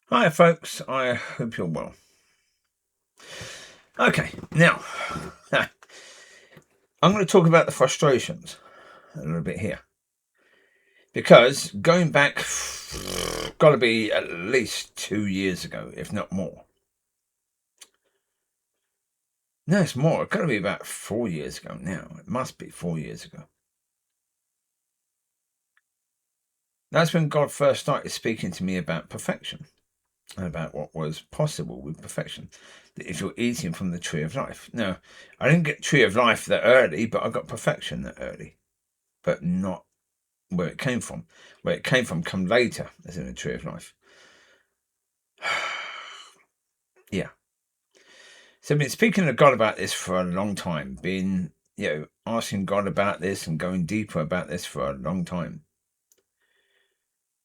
Hi, folks. I hope you're well. Okay, now I'm going to talk about the frustrations a little bit here, because going back, got to be at least 2 years ago, if not more. No, it's more. It's got to be about 4 years ago now. It must be 4 years ago. That's when God first started speaking to me about perfection and about what was possible with perfection. That if you're eating from the tree of life. Now, I didn't get tree of life that early, but I got perfection that early, but not where it came from. Where it came from come later, as in the tree of life. Yeah. So I've been speaking to God about this for a long time, been, asking God about this and going deeper about this for a long time.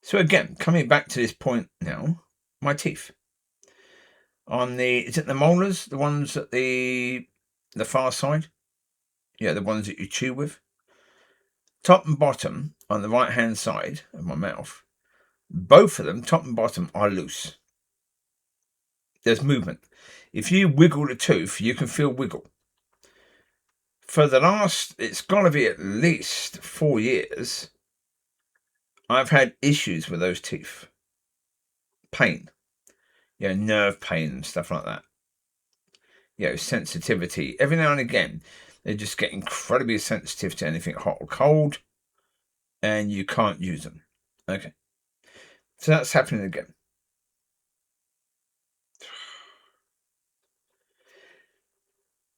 So again, coming back to this point now, my teeth. Is it the molars, the ones at the far side? Yeah, the ones that you chew with. Top and bottom on the right hand side of my mouth, both of them, top and bottom, are loose. There's movement. If you wiggle the tooth, you can feel wiggle. For the last, it's got to be at least 4 years, I've had issues with those teeth. Pain. Nerve pain and stuff like that. Sensitivity. Every now and again, they just get incredibly sensitive to anything hot or cold, and you can't use them. Okay. So that's happening again.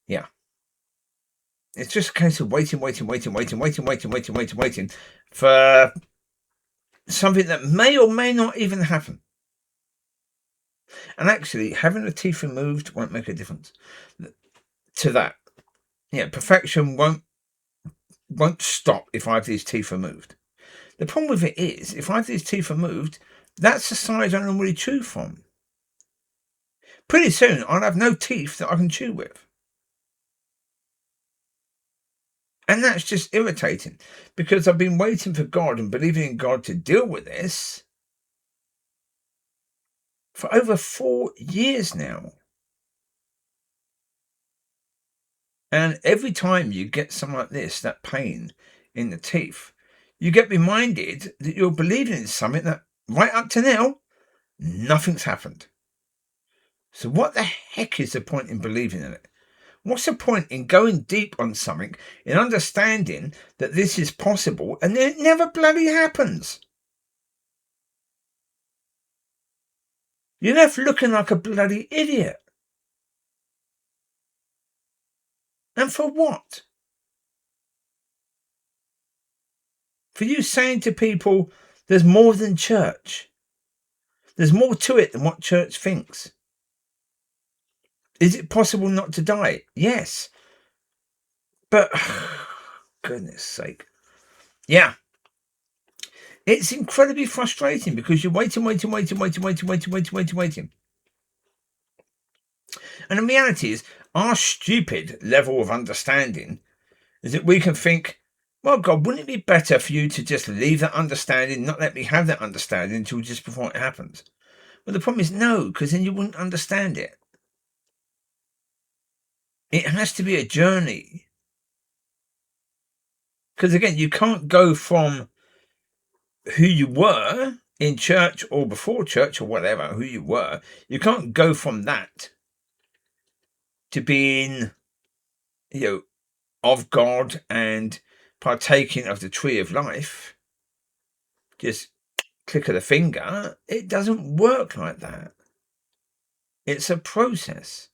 Yeah. It's just a case of waiting for something that may or may not even happen. And actually, having the teeth removed won't make a difference to that. Perfection won't stop if I have these teeth removed. The problem with it is, if I have these teeth removed, that's the side I normally chew from. Pretty soon, I'll have no teeth that I can chew with. And that's just irritating, because I've been waiting for God and believing in God to deal with this for over 4 years now. And every time you get something like this, that pain in the teeth, you get reminded that you're believing in something that right up to now, nothing's happened. So what the heck is the point in believing in it? What's the point in going deep on something, in understanding that this is possible, and then it never bloody happens? You're left looking like a bloody idiot. And for what? For you saying to people, there's more than church. There's more to it than what church thinks. Is it possible not to die? Yes. But, goodness sake. Yeah. It's incredibly frustrating, because you're waiting. And the reality is, our stupid level of understanding is that we can think, well, God, wouldn't it be better for you to just leave that understanding, not let me have that understanding until just before it happens? Well, the problem is no, because then you wouldn't understand it. It has to be a journey. Because again, you can't go from who you were in church or before church or whatever, who you were. You can't go from that to being, of God and partaking of the tree of life. Just click of the finger. It doesn't work like that. It's a process.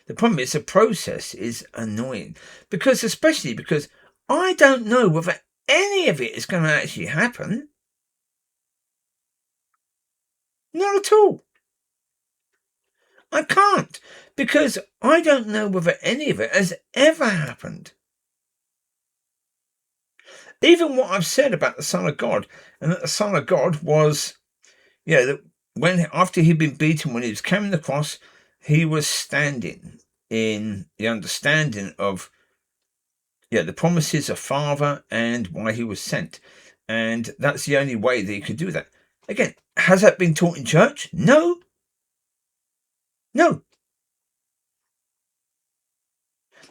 The problem is, the process is annoying, especially because I don't know whether any of it is going to actually happen. Not at all. I can't, because I don't know whether any of it has ever happened. Even what I've said about the Son of God, and that the Son of God was, that when after he'd been beaten, when he was carrying the cross, he was standing in the understanding of the promises of Father and why he was sent. And that's the only way that he could do that. Again, Has that been taught in church? No. No.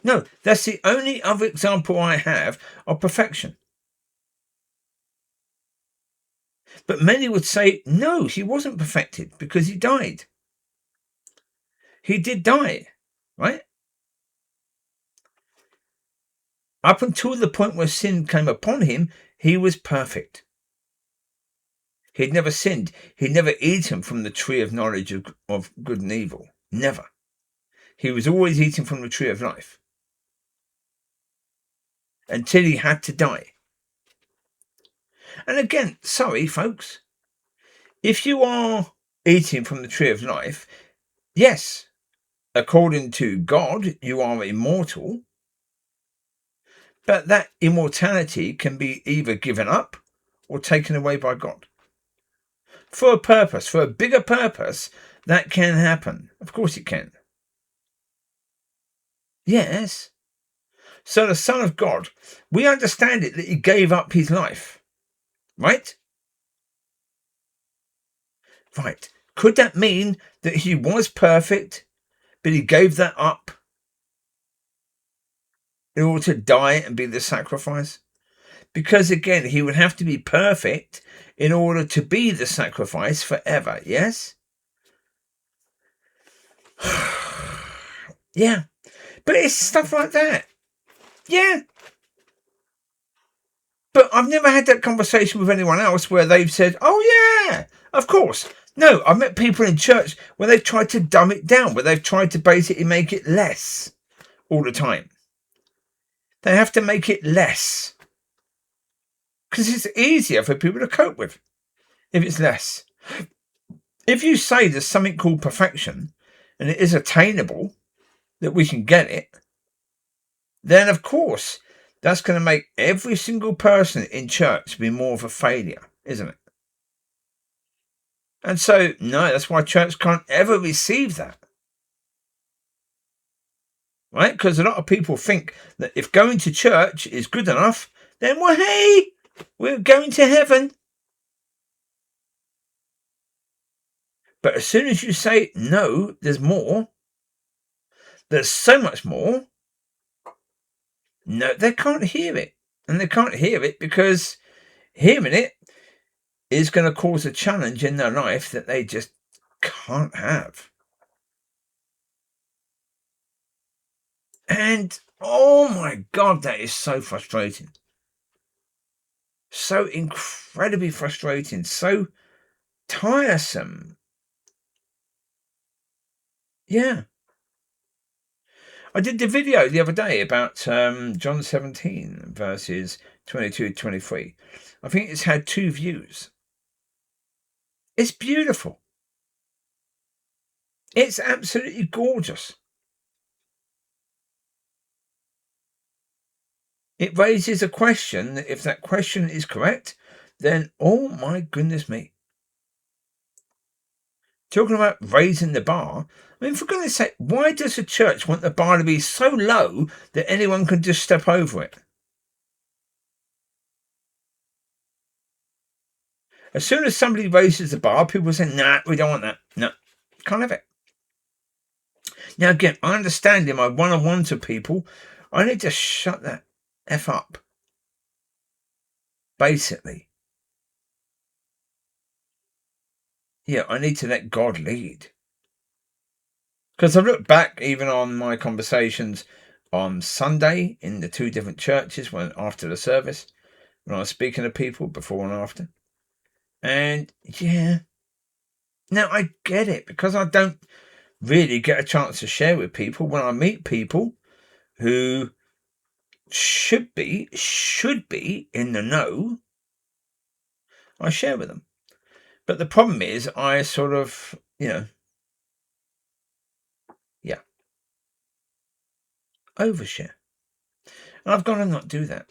No. That's the only other example I have of perfection. But many would say, no, he wasn't perfected because he died. He did die, right? Up until the point where sin came upon him, he was perfect. He'd never sinned. He'd never eaten from the tree of knowledge of good and evil. Never. He was always eating from the tree of life. Until he had to die. And again, sorry, folks. If you are eating from the tree of life, yes, according to God, you are immortal. But that immortality can be either given up or taken away by God. For a purpose, for a bigger purpose, that can happen. Of course it can. Yes. So the Son of God, we understand it that he gave up his life. Right? Right. Could that mean that he was perfect, but he gave that up in order to die and be the sacrifice? Because again, he would have to be perfect in order to be the sacrifice forever. Yes? Yeah. But it's stuff like that. Yeah. But I've never had that conversation with anyone else where they've said, oh yeah, of course. No, I've met people in church where they've tried to dumb it down, where they've tried to basically make it less all the time. They have to make it less. Because it's easier for people to cope with if it's less. If you say there's something called perfection and it is attainable, that we can get it, then of course that's going to make every single person in church be more of a failure, isn't it? And so, no, that's why church can't ever receive that. Right? Because a lot of people think that if going to church is good enough, then, well, hey, we're going to heaven. But as soon as you say, no, there's more, there's so much more, no, they can't hear it. And they can't hear it because hearing it is going to cause a challenge in their life that they just can't have. And oh my God, that is so frustrating. So incredibly frustrating. So tiresome. Yeah. I did the video the other day about John 17 verses 22 to 23. I think it's had 2 views. It's beautiful. It's absolutely gorgeous. It raises a question that if that question is correct, then oh my goodness me. Talking about raising the bar, I mean, for goodness sake, why does the church want the bar to be so low that anyone can just step over it? As soon as somebody raises the bar, people say, nah, we don't want that. No, can't have it. Now, again, I understand in my one-on-ones with people, I need to shut that F up. Basically. Yeah, I need to let God lead. Because I've looked back even on my conversations on Sunday in the 2 different churches after the service, when I was speaking to people before and after. And yeah, now I get it because I don't really get a chance to share with people when I meet people who should be in the know. I share with them. But the problem is I sort of, overshare. And I've got to not do that.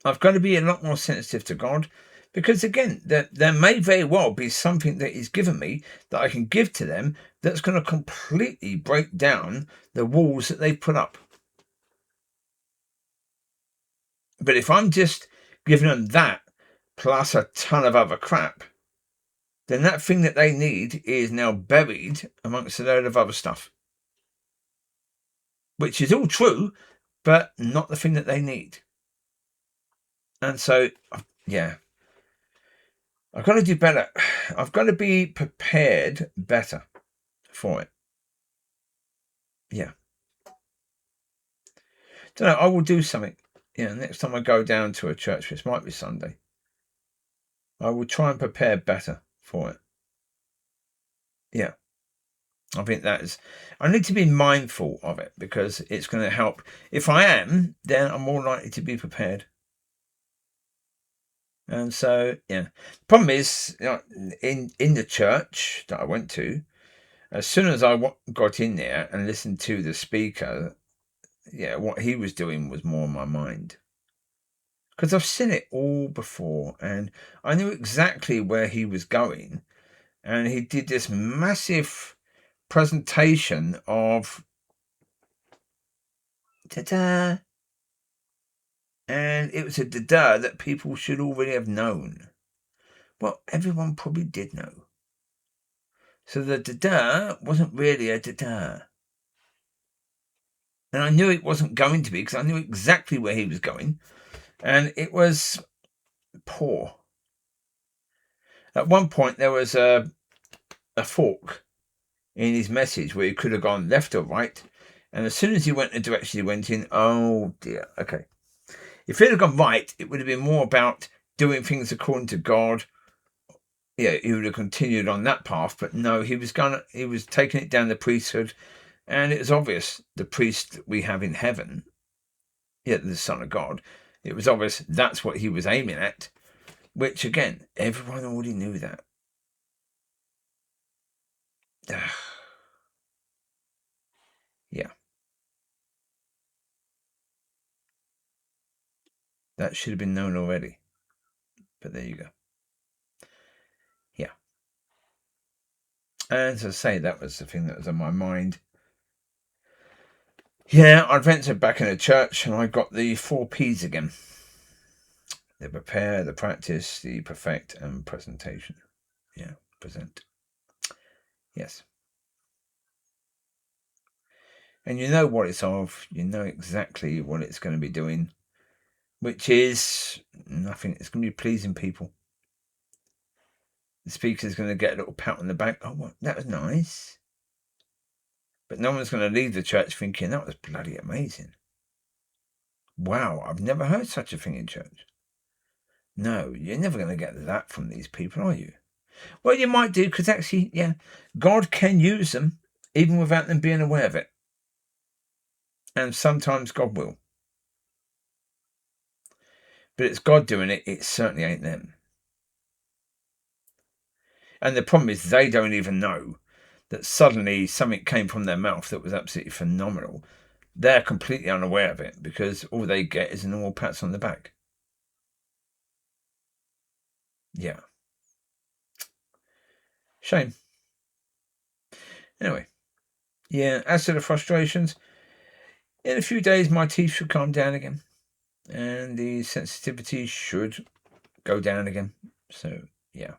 I've got to be a lot more sensitive to God because, again, there may very well be something that He's given me that I can give to them that's going to completely break down the walls that they've put up. But if I'm just giving them that plus a ton of other crap, then that thing that they need is now buried amongst a load of other stuff, which is all true, but not the thing that they need. And so, yeah, I've got to do better. I've got to be prepared better for it. Yeah. Don't know, I will do something. Yeah, next time I go down to a church, which might be Sunday, I will try and prepare better for it. Yeah. I think I need to be mindful of it because it's going to help. If I am, then I'm more likely to be prepared. And so, yeah. The problem is, in the church that I went to, as soon as I got in there and listened to the speaker, what he was doing was more in my mind. Because I've seen it all before, and I knew exactly where he was going. And he did this massive presentation of ta-da, and it was a da-da that people should already have known. Well, everyone probably did know. So the da-da wasn't really a da-da. And I knew it wasn't going to be because I knew exactly where he was going. And it was poor. At one point, there was a fork in his message where he could have gone left or right. And as soon as he went in the direction he went in, oh dear, okay. If he'd have gone right, it would have been more about doing things according to God. Yeah, he would have continued on that path, but no, he was taking it down the priesthood, and it was obvious the priest we have in heaven, the Son of God, it was obvious that's what he was aiming at, which again, everyone already knew that. Yeah. That should have been known already. But there you go. Yeah. And as I say, that was the thing that was on my mind. Yeah, I ventured back in a church and I got the 4 P's again. The prepare, the practice, the perfect, and presentation. Yeah, present. Yes. And you know what it's of. You know exactly what it's going to be doing, which is nothing. It's going to be pleasing people. The speaker's going to get a little pat on the back. Oh, what? That was nice. But no one's going to leave the church thinking, that was bloody amazing. Wow, I've never heard such a thing in church. No, you're never going to get that from these people, are you? Well, you might do, because actually, God can use them, even without them being aware of it. And sometimes God will. But it's God doing it, it certainly ain't them. And the problem is they don't even know that suddenly something came from their mouth that was absolutely phenomenal. They're completely unaware of it because all they get is a normal pats on the back. Yeah. Shame. Anyway. Yeah, as to the frustrations, in a few days my teeth should calm down again. And the sensitivity should go down again. So, yeah.